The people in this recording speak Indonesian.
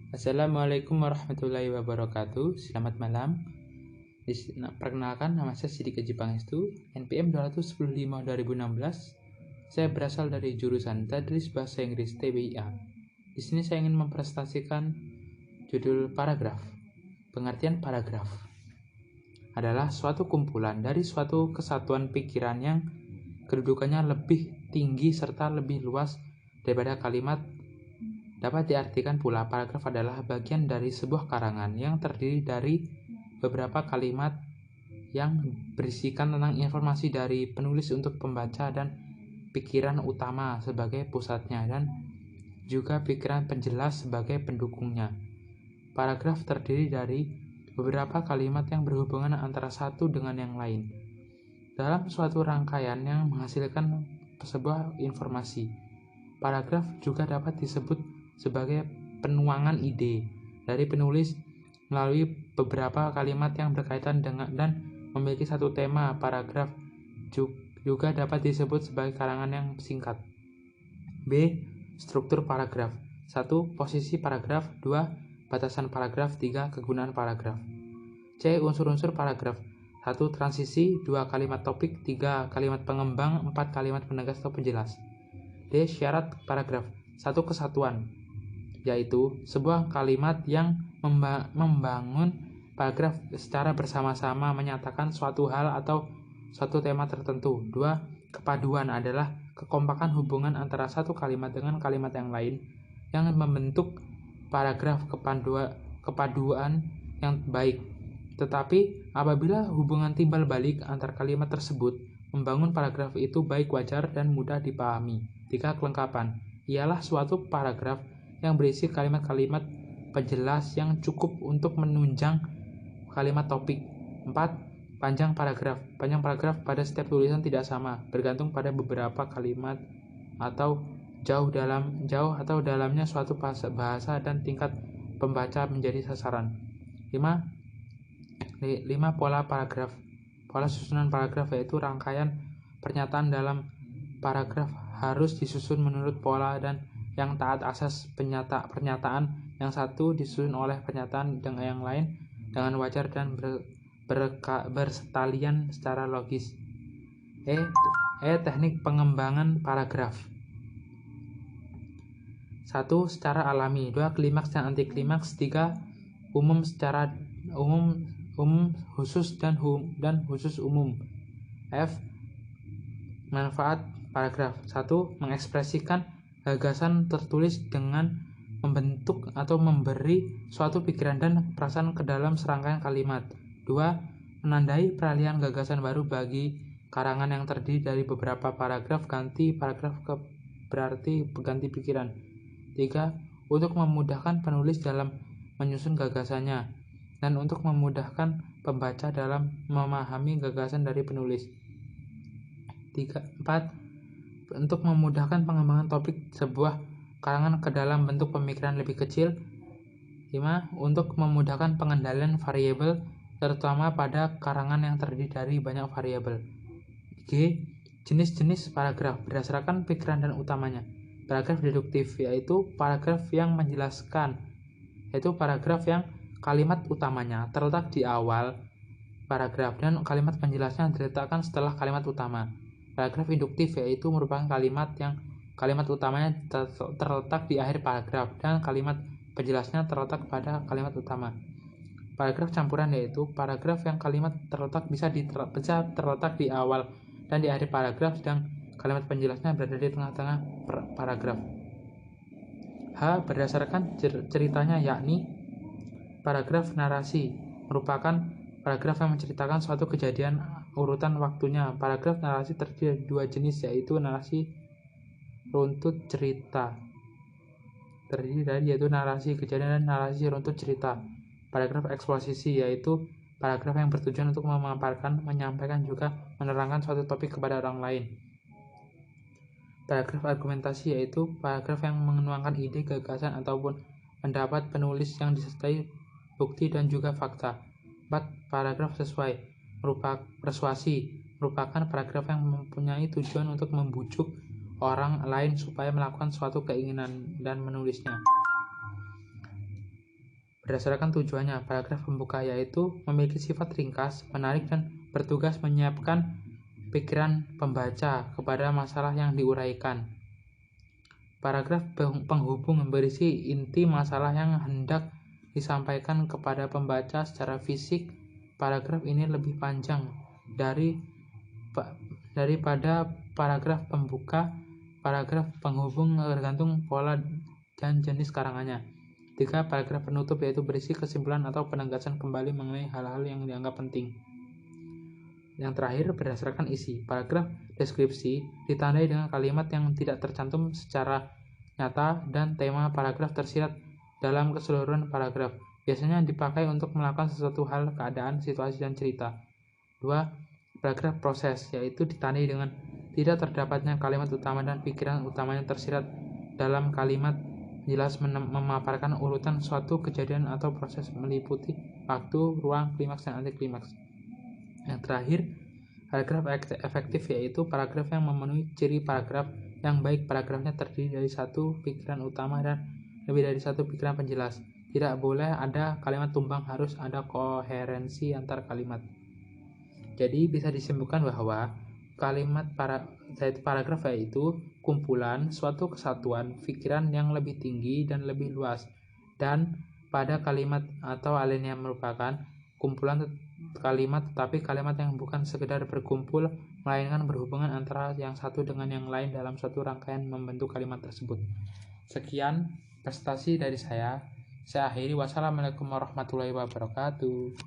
Assalamualaikum warahmatullahi wabarakatuh. Selamat malam. Perkenalkan, nama saya Sidik Haji Pangestu, NPM 215 2016. Saya berasal dari jurusan Tadris Bahasa Inggris TBIA. Di sini saya ingin mempresentasikan judul paragraf. Pengertian paragraf adalah suatu kumpulan dari suatu kesatuan pikiran yang kedudukannya lebih tinggi serta lebih luas daripada kalimat. Dapat diartikan pula paragraf adalah bagian dari sebuah karangan yang terdiri dari beberapa kalimat yang berisikan tentang informasi dari penulis untuk pembaca dan pikiran utama sebagai pusatnya dan juga pikiran penjelas sebagai pendukungnya. Paragraf terdiri dari beberapa kalimat yang berhubungan antara satu dengan yang lain dalam suatu rangkaian yang menghasilkan sebuah informasi. Paragraf juga dapat disebut sebagai penuangan ide dari penulis melalui beberapa kalimat yang berkaitan dengan dan memiliki satu tema. Paragraf juga dapat disebut sebagai karangan yang singkat. B. Struktur paragraf. 1. Posisi paragraf. 2. Batasan paragraf. 3. Kegunaan paragraf. C. Unsur-unsur paragraf. 1. Transisi. 2. Kalimat topik. 3. Kalimat pengembang. 4. Kalimat penegas atau penjelas. D. Syarat paragraf. 1. Kesatuan, yaitu sebuah kalimat yang membangun paragraf secara bersama-sama menyatakan suatu hal atau suatu tema tertentu. 2. Kepaduan adalah kekompakan hubungan antara satu kalimat dengan kalimat yang lain yang membentuk paragraf. Kepaduan yang baik. Tetapi apabila hubungan timbal balik antar kalimat tersebut, membangun paragraf itu baik, wajar, dan mudah dipahami. 3. Kelengkapan ialah suatu paragraf yang berisi kalimat-kalimat penjelas yang cukup untuk menunjang kalimat topik. 4. Panjang paragraf. Panjang paragraf pada setiap tulisan tidak sama, bergantung pada beberapa kalimat atau jauh atau dalamnya suatu bahasa dan tingkat pembaca menjadi sasaran. 5. Pola paragraf. Pola susunan paragraf yaitu rangkaian pernyataan dalam paragraf harus disusun menurut pola dan yang taat asas pernyataan yang satu disusun oleh pernyataan dengan yang lain dengan wajar dan bersetalian secara logis. Teknik pengembangan paragraf. 1. Secara alami. 2. Klimaks dan anti klimaks. 3. Umum secara umum khusus dan khusus umum. F. Manfaat paragraf. 1. Mengekspresikan gagasan tertulis dengan membentuk atau memberi suatu pikiran dan perasaan ke dalam serangkaian kalimat. 2. Menandai peralihan gagasan baru bagi karangan yang terdiri dari beberapa paragraf. Ganti paragraf berarti ganti pikiran. 3. Untuk memudahkan penulis dalam menyusun gagasannya dan untuk memudahkan pembaca dalam memahami gagasan dari penulis. 4. Untuk memudahkan pengembangan topik sebuah karangan ke dalam bentuk pemikiran lebih kecil. 5. Untuk memudahkan pengendalian variabel terutama pada karangan yang terdiri dari banyak variabel. G. Jenis-jenis paragraf berdasarkan pikiran dan utamanya. Paragraf deduktif yaitu paragraf yang menjelaskan, yaitu paragraf yang kalimat utamanya terletak di awal paragraf dan kalimat penjelasnya diletakkan setelah kalimat utama. Paragraf induktif yaitu merupakan kalimat yang kalimat utamanya terletak di akhir paragraf dan kalimat penjelasnya terletak pada kalimat utama. Paragraf campuran yaitu paragraf yang kalimat bisa terletak di awal dan di akhir paragraf dan kalimat penjelasnya berada di tengah-tengah paragraf. H. Berdasarkan ceritanya, yakni paragraf narasi merupakan paragraf yang menceritakan suatu kejadian urutan waktunya. Paragraf narasi terdiri dari dua jenis, yaitu narasi runtut cerita. Yaitu narasi kejadian dan narasi runtut cerita. Paragraf eksposisi yaitu paragraf yang bertujuan untuk memaparkan, menyampaikan juga menerangkan suatu topik kepada orang lain. Paragraf argumentasi yaitu paragraf yang menuangkan ide, gagasan ataupun pendapat penulis yang disertai bukti dan juga fakta. 4. Paragraf sesuai persuasi merupakan paragraf yang mempunyai tujuan untuk membujuk orang lain supaya melakukan suatu keinginan dan menulisnya. berdasarkan tujuannya. Paragraf pembuka yaitu memiliki sifat ringkas, menarik, dan bertugas menyiapkan pikiran pembaca kepada masalah yang diuraikan. Paragraf penghubung berisi inti masalah yang hendak disampaikan kepada pembaca secara fisik. Paragraf ini lebih panjang daripada paragraf pembuka. Paragraf penghubung tergantung pola dan jenis karangannya. 3. Paragraf penutup yaitu berisi kesimpulan atau penegasan kembali mengenai hal-hal yang dianggap penting. Yang terakhir, berdasarkan isi. Paragraf deskripsi ditandai dengan kalimat yang tidak tercantum secara nyata dan tema paragraf tersirat dalam keseluruhan paragraf. Biasanya dipakai untuk melakukan sesuatu hal, keadaan, situasi, dan cerita. 2. Paragraf proses, yaitu ditandai dengan tidak terdapatnya kalimat utama dan pikiran utamanya tersirat dalam kalimat, jelas memaparkan urutan suatu kejadian atau proses meliputi waktu, ruang, klimaks, dan antiklimaks. Yang terakhir, paragraf efektif yaitu paragraf yang memenuhi ciri paragraf yang baik. Paragrafnya terdiri dari satu pikiran utama dan lebih dari satu pikiran penjelas. Tidak boleh ada kalimat tumbang, harus ada koherensi antar kalimat. Jadi bisa disimpulkan bahwa paragraf yaitu kumpulan suatu kesatuan pikiran yang lebih tinggi dan lebih luas, dan pada kalimat atau alinea merupakan kumpulan kalimat, tetapi kalimat yang bukan sekedar berkumpul, melainkan berhubungan antara yang satu dengan yang lain dalam suatu rangkaian membentuk kalimat tersebut. Sekian presentasi dari saya akhiri. Wassalamualaikum warahmatullahi wabarakatuh.